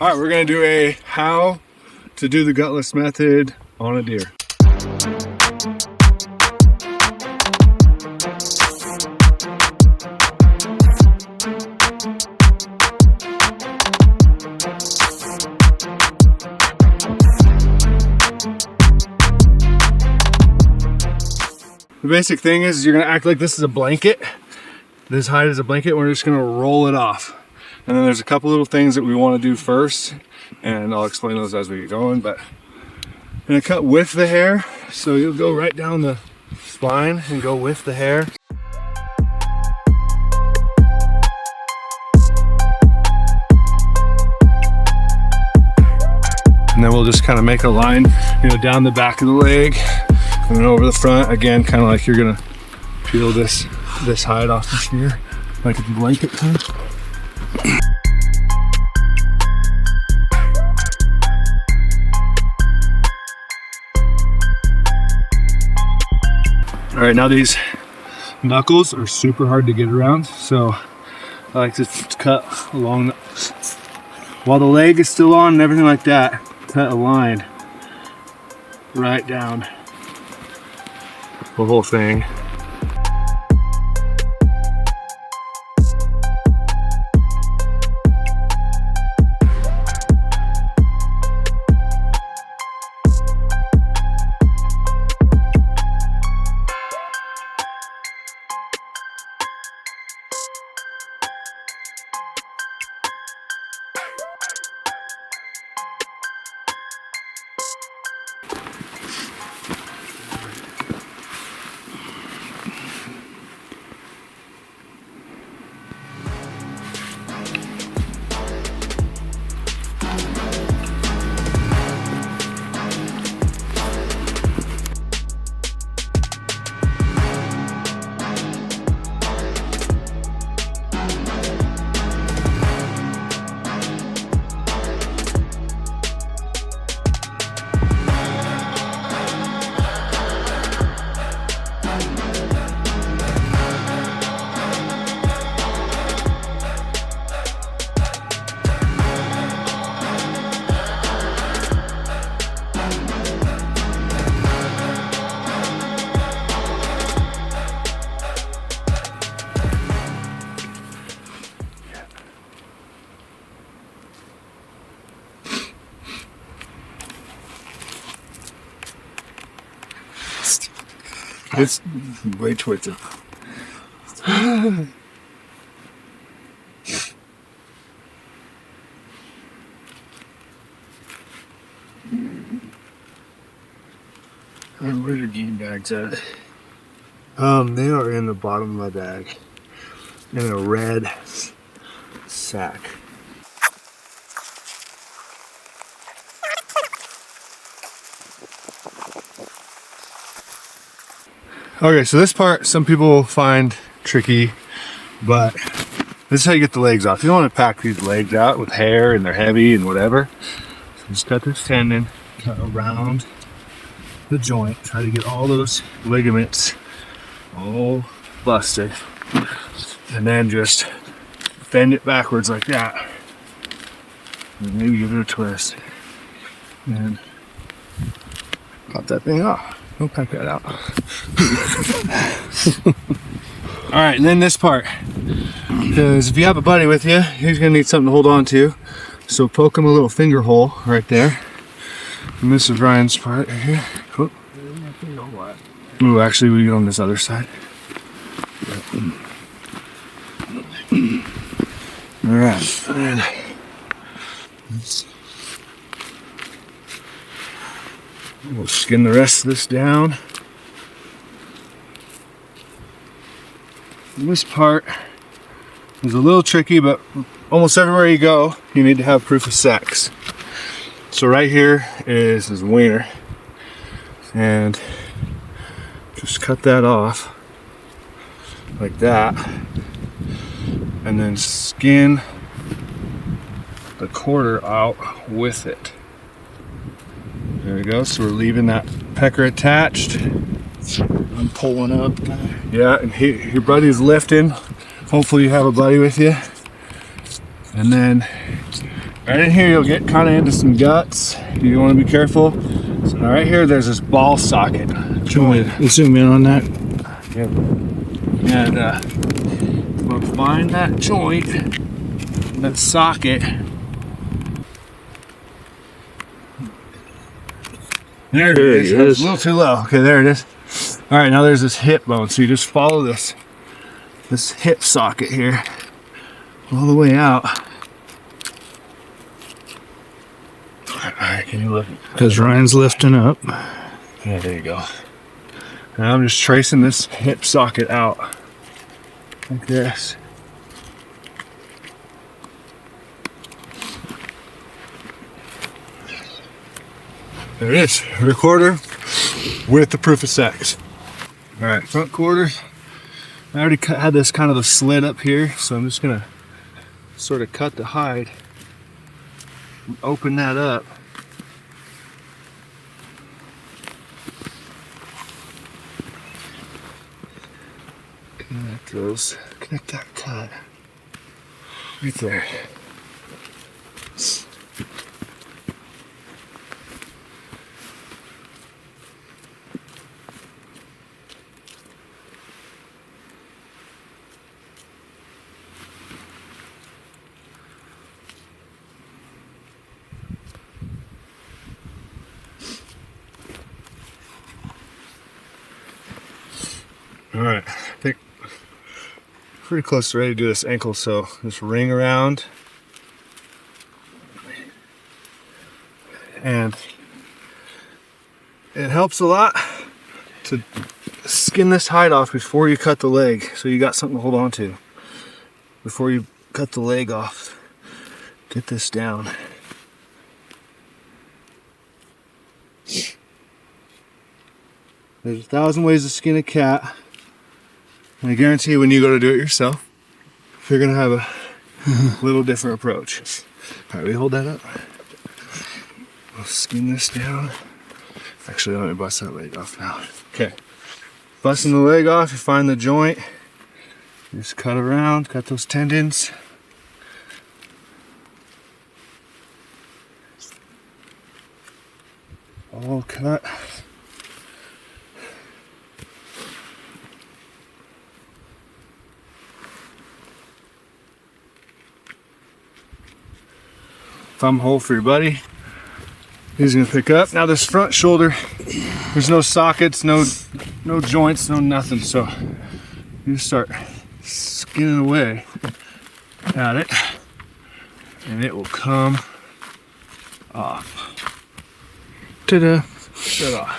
All right, we're gonna do a how to do the gutless method on a deer. The basic thing is you're gonna act like this is a blanket. This hide is a blanket. We're just gonna roll it off. And then there's a couple little things that we wanna do first, and I'll explain those as we get going, but I'm gonna cut with the hair. So you'll go right down the spine and go with the hair. And then we'll just kind of make a line, down the back of the leg and then over the front. Again, kind of like you're gonna peel this hide off the deer, like a blanket kind. All right, now these knuckles are super hard to get around, so I like to cut along while the leg is still on and everything like that. Cut a line right down the whole thing. It's way twisted. Where's your game bags at? They are in the bottom of my bag in a red sack. Okay, so this part some people find tricky, but this is how you get the legs off. You don't want to pack these legs out with hair and they're heavy and whatever. So just cut this tendon, cut around the joint, try to get all those ligaments all busted, and then just bend it backwards like that. And maybe give it a twist and pop that thing off. Don't pack that out. All right, and then this part, because if you have a buddy with you, he's gonna need something to hold on to. So poke him a little finger hole right there. And this is Ryan's part right here. Oh. Ooh, actually we get on this other side. All right, and we'll skin the rest of this down. And this part is a little tricky, but almost everywhere you go, you need to have proof of sex. So right here is his wiener, and just cut that off like that, and then skin the quarter out with it. There we go. So we're leaving that pecker attached. I'm pulling up. Yeah, and your buddy's lifting. Hopefully you have a buddy with you. And then Right in here, you'll get kind of into some guts. You want to be careful. So right here, there's this ball socket. Zoom in on that. Yep. And we'll find that joint, that socket. There it is. It's a little too low. Okay, there it is. All right, now there's this hip bone. So you just follow this hip socket here all the way out. All right, can you look? Because Ryan's lifting up. Yeah, there you go. And I'm just tracing this hip socket out like this. There it is, rear quarter with the proof of sex. All right, front quarter. I already had this kind of a slit up here, so I'm just gonna sort of cut the hide and open that up. Connect that cut right there. All right, I think pretty close to ready to do this ankle, so just ring around and it helps a lot to skin this hide off before you cut the leg, so you got something to hold on to before you cut the leg off. Get this down. There's 1,000 ways to skin a cat. And I guarantee you when you go to do it yourself, you're gonna have a little different approach. All right, we hold that up. We'll skin this down. Actually, let me bust that leg off now. Okay, busting the leg off, you find the joint. Just cut around, cut those tendons. All cut. Thumb hole for your buddy. He's gonna pick up. Now this front shoulder, there's no sockets, no joints, no nothing. So you start skinning away at it and it will come off. Ta-da. Ta-da.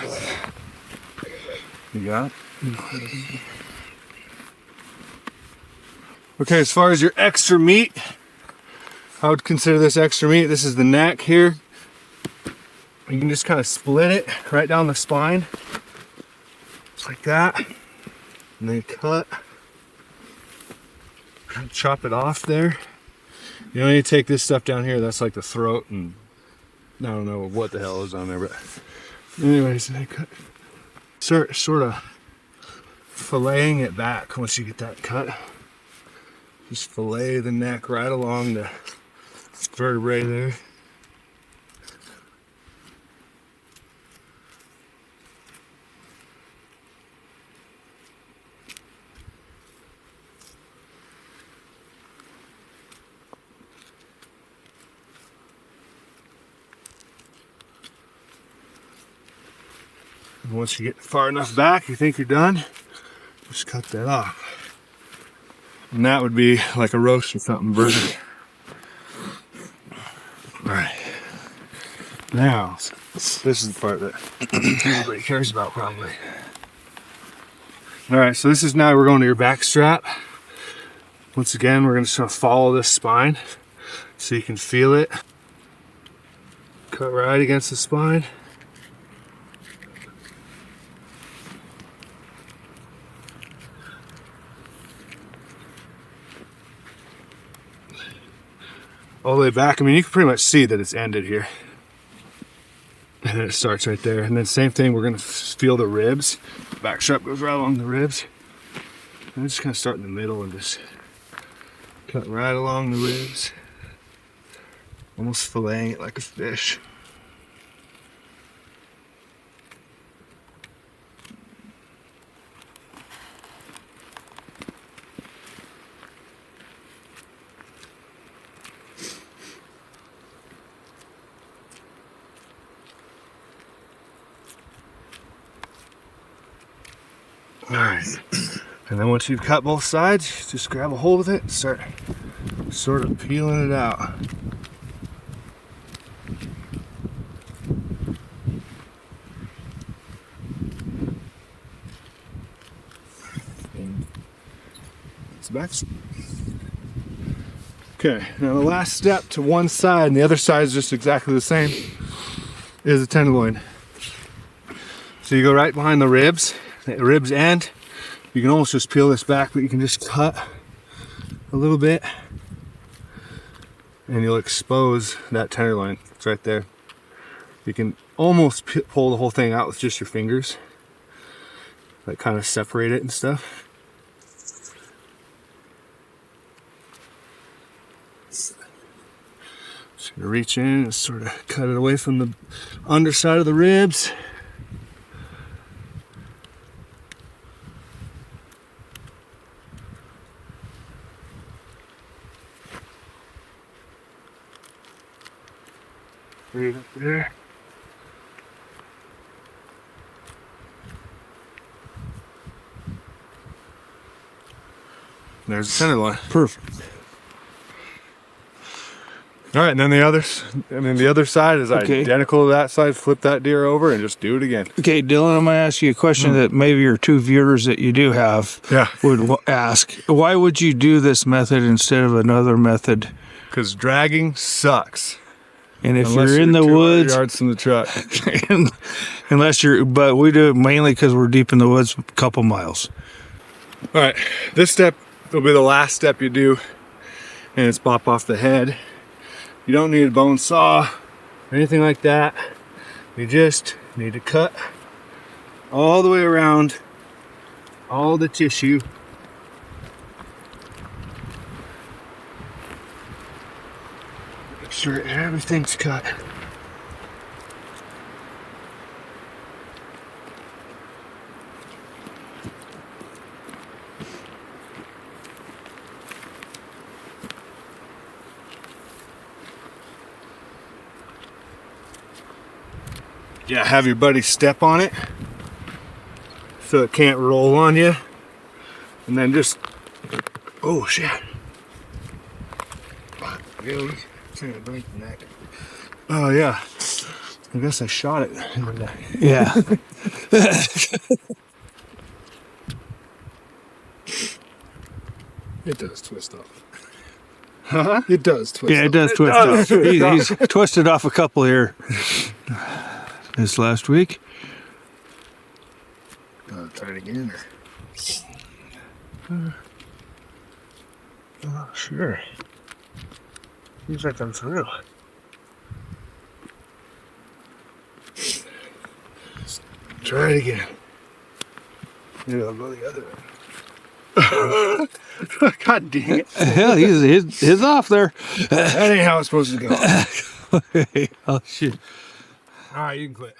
You got it? Okay, as far as your extra meat, I would consider this extra meat. This is the neck here. You can just kind of split it right down the spine, just like that, and then cut, chop it off there. You don't need to take this stuff down here. That's like the throat, and I don't know what the hell is on there, but anyways, I cut, start sort of filleting it back once you get that cut. Just fillet the neck right along the vertebrae there. And once you get far enough back, you think you're done, just cut that off. And that would be like a roast or something version. Alright. Now, this is the part that everybody cares about probably. Alright, so this is now we're going to your back strap. Once again, we're going to sort of follow this spine so you can feel it. Cut right against the spine. All the way back. I mean, you can pretty much see that it's ended here. And then it starts right there. And then same thing, we're gonna feel the ribs. Back strap goes right along the ribs. And just kind of start in the middle and just cut right along the ribs. Almost filleting it like a fish. All right, and then once you've cut both sides, just grab a hold of it and start sort of peeling it out. It's back. Okay, now the last step to one side, and the other side is just exactly the same, is a tenderloin. So you go right behind the ribs end. You can almost just peel this back, but you can just cut a little bit and you'll expose that tenderloin. It's right there. You can almost pull the whole thing out with just your fingers, like kind of separate it and stuff. Just gonna reach in and sort of cut it away from the underside of the ribs. Right up there. There's the tenderloin. Perfect. All right, and then the other side is Okay. identical to that side. Flip that deer over and just do it again. Okay, Dylan, I'm going to ask you a question that maybe your two viewers that you do have Yeah. would ask. Why would you do this method instead of another method? Because dragging sucks. And if Unless you're in the 200 woods, yards from the truck. but we do it mainly because we're deep in the woods, a couple miles. All right, this step will be the last step you do, and it's bop off the head. You don't need a bone saw or anything like that. You just need to cut all the way around all the tissue. Make sure everything's cut. Yeah, have your buddy step on it so it can't roll on you. And then just, oh shit. Really? It's gonna break the neck. Oh yeah. I guess I shot it in the neck. Yeah. It does twist off. Huh? It does twist Yeah, it off. does twist off. He's twisted off a couple here this last week. Try it again. Oh, sure. Seems like I'm through. Try it again. Maybe I'll go the other way. God dang it. Hell, he's off there. That ain't how it's supposed to go. Okay, oh shit. All right, you can quit.